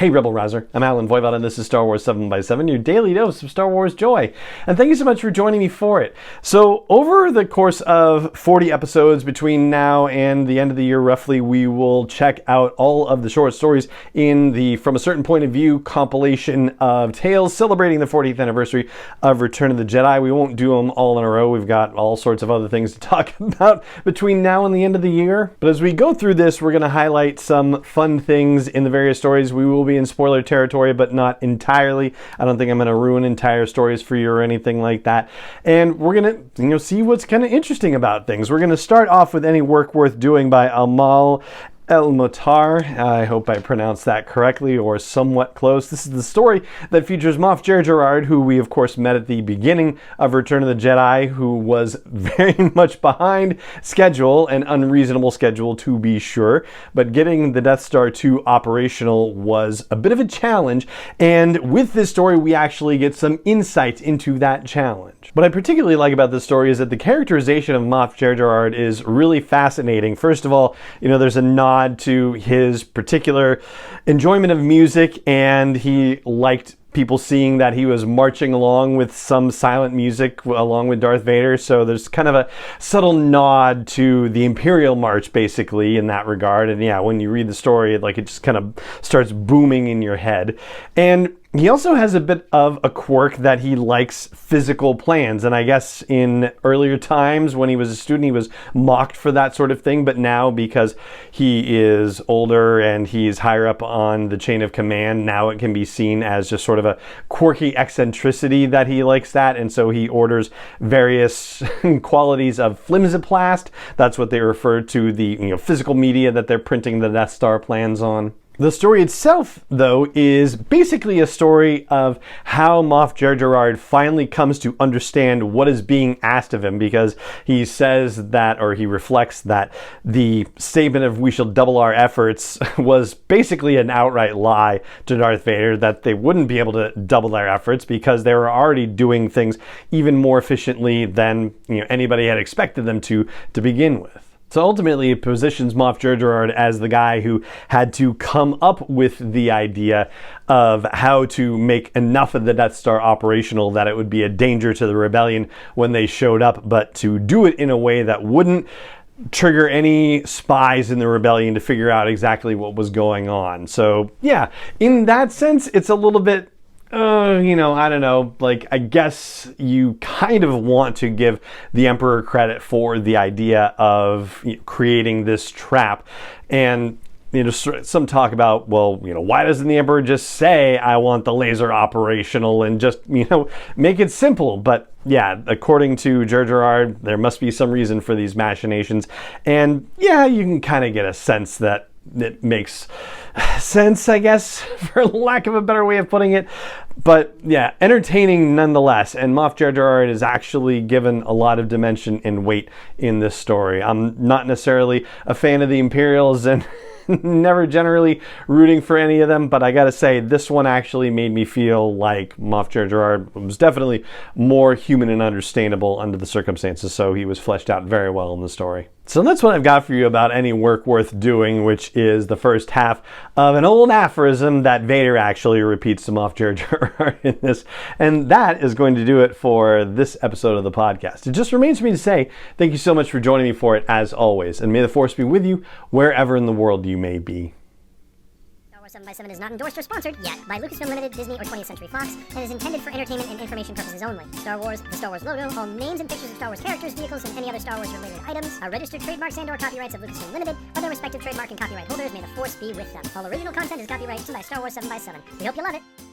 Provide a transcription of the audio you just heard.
Hey Rebel Rouser, I'm Alan Voivod and this is Star Wars 7x7, your daily dose of Star Wars joy. And thank you so much for joining me for it. So over the course of 40 episodes between now and the end of the year roughly, we will check out all of the short stories in the From a Certain Point of View compilation of tales celebrating the 40th anniversary of Return of the Jedi. We won't do them all in a row. We've got all sorts of other things to talk about between now and the end of the year. But as we go through this, we're going to highlight some fun things in the various stories. We will be in spoiler territory, but not entirely. I don't think I'm going to ruin entire stories for you or anything like that. And we're going to, see what's kind of interesting about things. We're going to start off with Any Work Worth Doing by Amal El-Motar. I hope I pronounced that correctly or somewhat close. This is the story that features Moff Jerjerrod, who we of course met at the beginning of Return of the Jedi, who was very much behind schedule, an unreasonable schedule to be sure, but getting the Death Star 2 operational was a bit of a challenge, and with this story we actually get some insights into that challenge. What I particularly like about this story is that the characterization of Moff Jerjerrod is really fascinating. First of all, there's a nod to his particular enjoyment of music, and he liked people seeing that he was marching along with some silent music along with Darth Vader. So there's kind of a subtle nod to the Imperial March basically in that regard. And yeah, when you read the story, it just kind of starts booming in your head. And he also has a bit of a quirk that he likes physical plans. And I guess in earlier times when he was a student, he was mocked for that sort of thing. But now, because he is older and he's higher up on the chain of command, now it can be seen as just sort of a quirky eccentricity that he likes that. And so he orders various qualities of flimsiplast. That's what they refer to the physical media that they're printing the Death Star plans on. The story itself, though, is basically a story of how Moff Jerjerrod finally comes to understand what is being asked of him, because he says that, or he reflects that, the statement of "we shall double our efforts" was basically an outright lie to Darth Vader, that they wouldn't be able to double their efforts because they were already doing things even more efficiently than anybody had expected them to begin with. So ultimately, it positions Moff Jerjerrod as the guy who had to come up with the idea of how to make enough of the Death Star operational that it would be a danger to the rebellion when they showed up, but to do it in a way that wouldn't trigger any spies in the rebellion to figure out exactly what was going on. So yeah, in that sense, it's a little bit I don't know, I guess you kind of want to give the Emperor credit for the idea of creating this trap. And some talk about, well, why doesn't the Emperor just say, "I want the laser operational," and just, make it simple? But yeah, according to Jerjerrod, there must be some reason for these machinations. And yeah, you can kind of get a sense that it makes sense, I guess, for lack of a better way of putting it. But yeah, entertaining nonetheless. And Moff Jerjerrod is actually given a lot of dimension and weight in this story. I'm not necessarily a fan of the Imperials and never generally rooting for any of them, but I gotta say, this one actually made me feel like Moff Jerjerrod was definitely more human and understandable under the circumstances, so he was fleshed out very well in the story. So that's what I've got for you about Any Work Worth Doing, which is the first half of an old aphorism that Vader actually repeats to Moff Jerjerrod in this. And that is going to do it for this episode of the podcast. It just remains for me to say thank you so much for joining me for it, as always. And may the Force be with you wherever in the world you may be. 7x7 is not endorsed or sponsored yet by Lucasfilm Limited, Disney, or 20th Century Fox, and is intended for entertainment and information purposes only. Star Wars, the Star Wars logo, all names and pictures of Star Wars characters, vehicles, and any other Star Wars related items are registered trademarks and/or copyrights of Lucasfilm Limited, or their respective trademark and copyright holders. May the Force be with them. All original content is copyright by Star Wars 7x7. We hope you love it.